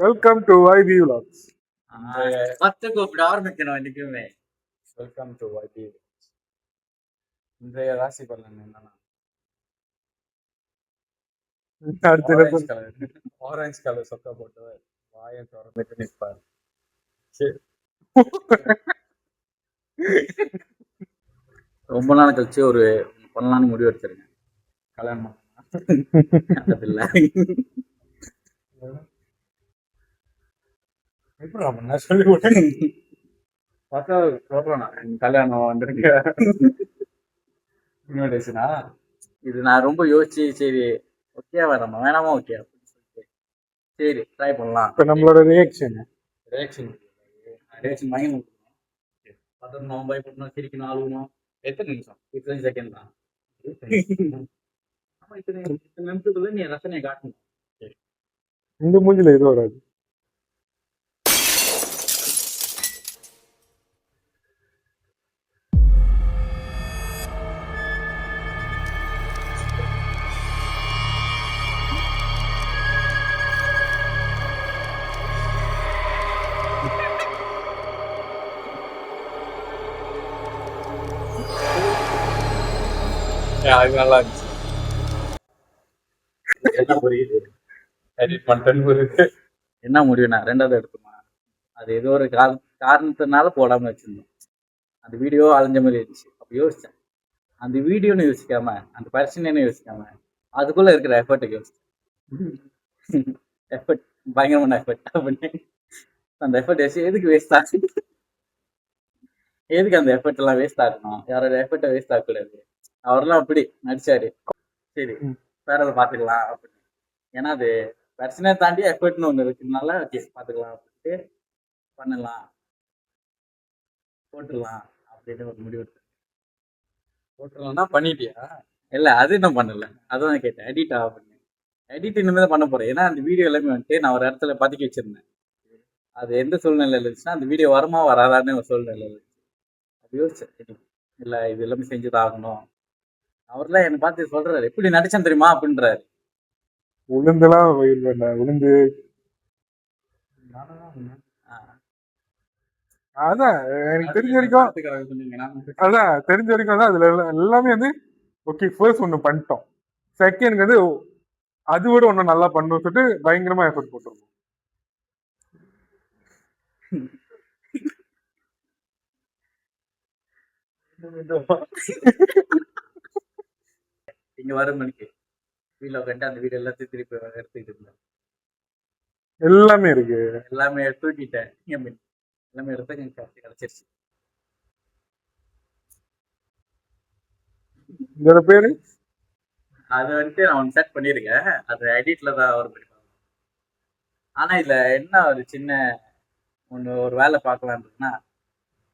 Welcome to YB Vlogs. பத்து கூப்பிட ஆரம்பிக்கணும் இன்னைக்குமே. Welcome to YB. இன்றைய ராசி பலன் என்னன்னா ஆரஞ்சு கலர் சொக்கா போட்டவர் வாயை திறந்துட்டு நிற்பார். ரொம்ப நாள் கழிச்சு ஒரு பண்ணலான்னு முடிவு எடுத்திருக்கேன். கல்யாணம் இல்ல எப்படி பண்ண சொல்லி பார்த்தா சொல்றேன் கல்யாணம் வந்திருக்க இன்விடேஷனா. இது நான் ரொம்ப யோசிச்சு சரி ஓகே வேணாமா வேணாமா ஓகே அப்படின்னு சொல்லிட்டு சரி ட்ரை பண்ணலாம். இப்போ நம்மளோட ரியாக்ஷன் ரியாக்ஷன் வாங்கி பதறணும் பயப்படணும் சிரிக்கணும் அழுகணும். எத்தனை நிமிஷம்? 15 செகண்ட் தான். ஆமா இத்தனை நிமிஷத்துக்குள்ள நீ ரசனையை காட்டணும். இந்த மூஞ்சில இது வராது. அது நல்லா இருந்துச்சு. என்ன புரியுது எடிட் பண்ணிட்டேன்னு புரியுது. என்ன முடிவுனா ரெண்டாவது எடுத்துமா அது ஏதோ ஒரு காரணத்தினால போடாம வச்சிருந்தோம். அந்த வீடியோ அலைஞ்ச மாதிரி இருந்துச்சு. அப்போ யோசிச்சேன் அந்த வீடியோன்னு யோசிக்காம அந்த பிரச்சனைன்னு யோசிக்காம அதுக்குள்ள இருக்கிற எஃபர்ட்டுக்கு யோசிச்சேன். எஃபர்ட் பயங்கரமான எஃபர்ட் அப்படின்னு அந்த எஃபர்ட் யோசிச்சு எதுக்கு வேஸ்ட் ஆச்சு, எதுக்கு அந்த எஃபர்ட் எல்லாம் வேஸ்ட் ஆகணும், யாரோட எஃபர்ட்டை வேஸ்ட் ஆகக்கூடாது. அவரெல்லாம் அப்படி நடிச்சாரு, சரி வேற பார்த்துக்கலாம் அப்படின்னு. ஏன்னா அது பிரச்சனையை தாண்டி எஃபர்ட்னு ஒன்று இருக்குதுனால ஓகே பார்த்துக்கலாம் அப்படின்ட்டு பண்ணலாம் போட்டுடலாம் அப்படின்னு ஒரு முடிவு எடுத்தேன். போட்டுருலன்னா பண்ணிட்டியா? இல்லை அது இன்னும் பண்ணல, அதான் கேட்டேன் எடிட் ஆக பண்ணேன். எடிட் இனிமேல் தான் பண்ண போகிறேன். ஏன்னா அந்த வீடியோ எல்லாமே வந்துட்டு நான் ஒரு இடத்துல பதுக்கி வச்சிருந்தேன். அது எந்த சூழ்நிலையில் இருந்துச்சுன்னா அந்த வீடியோ வருமா வராதான்னு ஒரு சூழ்நிலை இருந்துச்சு. அப்போ யோசிச்சேன் இல்லை இது எல்லாமே செஞ்சுதான் ஆகணும். அவர்லாம் என்னை பார்த்து சொல்றாரு எப்படி நடிச்சேன் தெரியுமா அப்படின்றாரு. உளுந்தெல்லாம் உளுந்து அதான் எனக்கு தெரிஞ்ச வரைக்கும் அதான் தெரிஞ்ச வரைக்கும் தான் அதுல எல்லாமே வந்து ஓகே ஃபர்ஸ்ட் ஒன்று பண்ணிட்டோம், செகண்ட் வந்து அது விட ஒன்று நல்லா பண்ணணும்னு சொல்லிட்டு பயங்கரமா எஃபர்ட் போட்டிருக்கோம். இங்க வரும் மணிக்கு வீட்டில் உட்காந்து அந்த வீடியோ எல்லாத்தையும் திருப்பி எடுத்துக்கிட்டு இருந்தேன். எல்லாமே இருக்கு, எல்லாமே தூக்கிட்டேன், எல்லாமே எடுத்து கிடைச்சிருச்சு. இதோட பேரு அது வந்துட்டு நான் ஒன்று செட் பண்ணியிருக்கேன். அது எடிட்ல தான் அவர் பண்ணிப்பாங்க. ஆனா இதுல என்ன ஒரு சின்ன ஒரு வேலை பார்க்கலான்றதுன்னா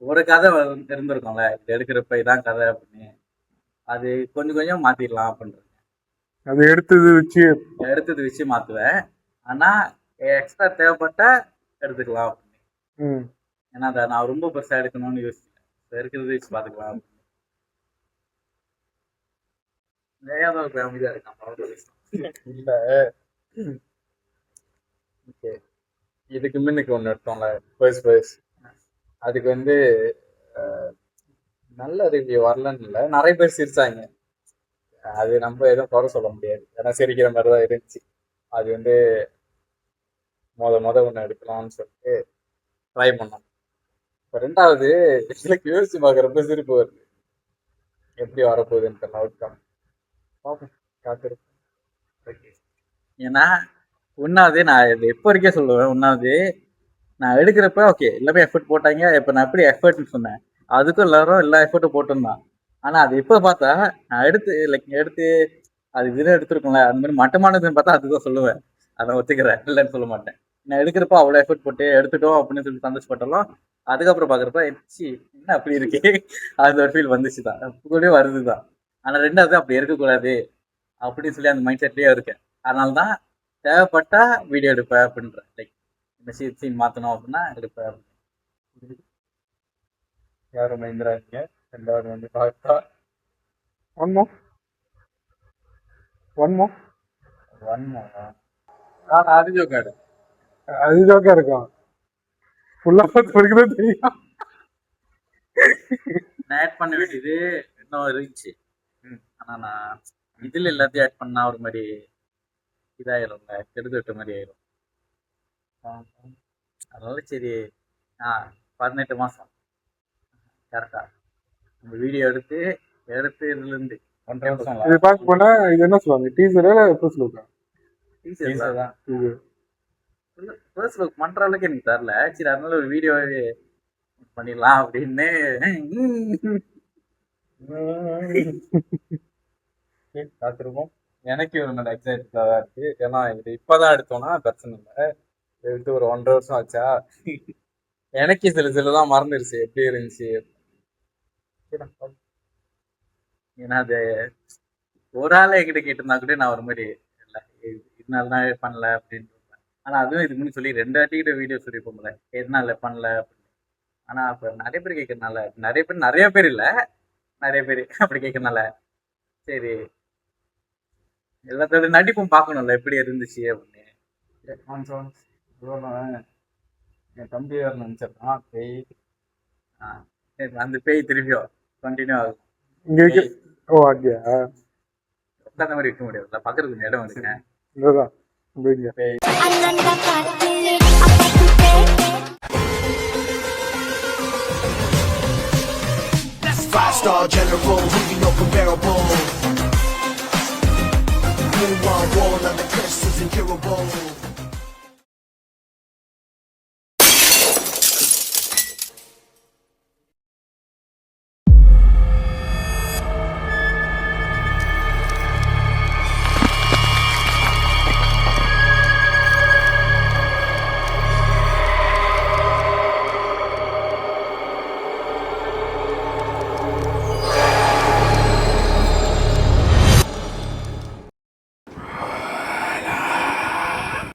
ஒரு கதை இருந்திருக்கும்ல இது எடுக்கிறப்ப இதான் கதை அப்படின்னு, அது கொஞ்சம் கொஞ்சம் மாத்திடலாம் அப்படின்றது. அது எடுத்தது வச்சு மாத்துவேன். ஆனா எக்ஸ்ட்ரா தேவைப்பட்டா எடுத்துக்கலாம் அப்படின்னு. ஏன்னா அதை நான் ரொம்ப பெருசா எடுக்கணும்னு யோசிச்சேன். இருக்கிறது வச்சு பாத்துக்கலாம். அமைதியா இல்ல இதுக்கு முன்னுக்கு ஒண்ணு எடுத்தோம்ல அதுக்கு வந்து நல்ல ரிவ்யூ வரலன்னு இல்லை, நிறைய பேர் சிரிச்சாங்க. அது நம்ம எதுவும் குறை சொல்ல முடியாது, ஏன்னா சிரிக்கிற மாதிரி தான் இருந்துச்சு. அது வந்து மொத ஒன்று எடுக்கலாம்னு சொல்லிட்டு ட்ரை பண்ணோம். இப்போ ரெண்டாவது எனக்கு யோசிச்சு பார்க்குறப்ப சிரிப்பு வருது. எப்படி வரப்போகுதுன்னு அவுட்கம் பார்ப்போம், காத்திருப்போம். ஏன்னா ஒன்னாவது நான் இது எப்போ வரைக்கும் சொல்லுவேன், ஒன்னாவது நான் எடுக்கிறப்ப ஓகே எல்லாமே எஃபர்ட் போட்டாங்க. இப்போ நான் எப்படி எஃபர்ட்னு சொன்னேன் அதுக்கும் எல்லாரும் எல்லா எஃபர்ட்டும் போட்டிருந்தான். ஆனால் அது இப்போ பார்த்தா நான் எடுத்து அது இதுன்னு எடுத்துருக்கோம்ல அந்த மாதிரி மட்டமானதுன்னு பார்த்தா அதுதான் சொல்லுவேன். அதை ஒத்துக்கிறேன், இல்லைன்னு சொல்ல மாட்டேன். நான் எடுக்கிறப்ப அவ்வளோ எஃபர்ட் போட்டு எடுத்துட்டோம் அப்படின்னு சொல்லி சந்தோஷப்பட்டாலும் அதுக்கப்புறம் பார்க்குறப்ப என்ன அப்படி இருக்கு அது ஒரு ஃபீல் வந்துச்சு தான், கூட வருது தான். ஆனால் ரெண்டாவது அப்படி இருக்கக்கூடாது அப்படின்னு சொல்லி அந்த மைண்ட் செட்லேயே இருக்கேன். அதனால தான் தேவைப்பட்டா வீடியோ எடுப்பேன் அப்படின்றேன். லைக் இந்த சீன் மாற்றணும் அப்படின்னா எடுப்பேன். யாரும் மந்திராங்க. ரெண்டாவது வந்து பார்த்தா ஒன் மோ நான் அறிஞ்சோ காடு அது ஜோக்கா இருக்கும். ஃபுல்லா பார்த்து வரைக்கும் தெரியும். நான் ஆட் பண்ண வேண்டியது இன்னும் இருந்துச்சு. ஆனா நான் இதுல எல்லாத்தையும் ஆட் பண்ணா ஒரு மாதிரி இதாயிரும்ல, கெடுத்து விட்ட மாதிரி ஆயிரும். அதனால சரி 18 மாசம் கரெக்டா நம்ம வீடியோ எடுத்து இதுல இருந்து 1.5 வருஷம் இது பார்க்க போனா இது என்ன சொல்லுவாங்க, டீசரா இல்ல ஃபர்ஸ்ட் லுக்கா? தான். இது ஃபர்ஸ்ட் லுக் பண்ற அளவுக்கு எனக்கு தரல. சரி அதனால ஒரு வீடியோவே பண்ணிடலாம் அப்படின்னு. காத்திருப்போம். எனக்கு ஒரு நல்ல எக்ஸைட்டடா தான் இருக்கு. ஏன்னா இது இப்பதான் எடுத்தோம்னா பிரச்சனை இல்லை. எடுத்து ஒரு 1.5 வருஷம் ஆச்சா, எனக்கு சிலதான் மறந்துருச்சு எப்படி இருந்துச்சு. ஏன்னா அது ஒரு ஆள் என்கிட்ட கேட்டிருந்தா கூட நான் ஒரு மாதிரி இல்லை இதனால தான் பண்ணல அப்படின்னு. ஆனா அதுவும் இதுக்கு முன்னாடி சொல்லி 2 வாட்டிக்கிட்ட வீடியோ சொல்லி போகல எதனால பண்ணல அப்படின்னு. ஆனா அப்ப நிறைய பேர் கேட்கறதுனால, நிறைய பேர் இல்ல நிறைய பேர் அப்படி கேட்கறதுனால சரி எல்லாத்தோட நடிப்பும் பார்க்கணும்ல எப்படி இருந்துச்சு அப்படின்னு. என் தம்பி வேற நினைச்சிருக்கான் பேய். சரி, அந்த பேய் திரும்பியும் கண்டினியூ ஆகும். இங்க இருக்கு. ஓ அங்கயா? உட்காந்த மாதிரி இருக்க முடியாதுல்ல, பக்கத்துக்கு இடம் வந்துங்க. இதுதான் இங்க. Five-star general, who you know comparable. Who on wall on the crest is incurable.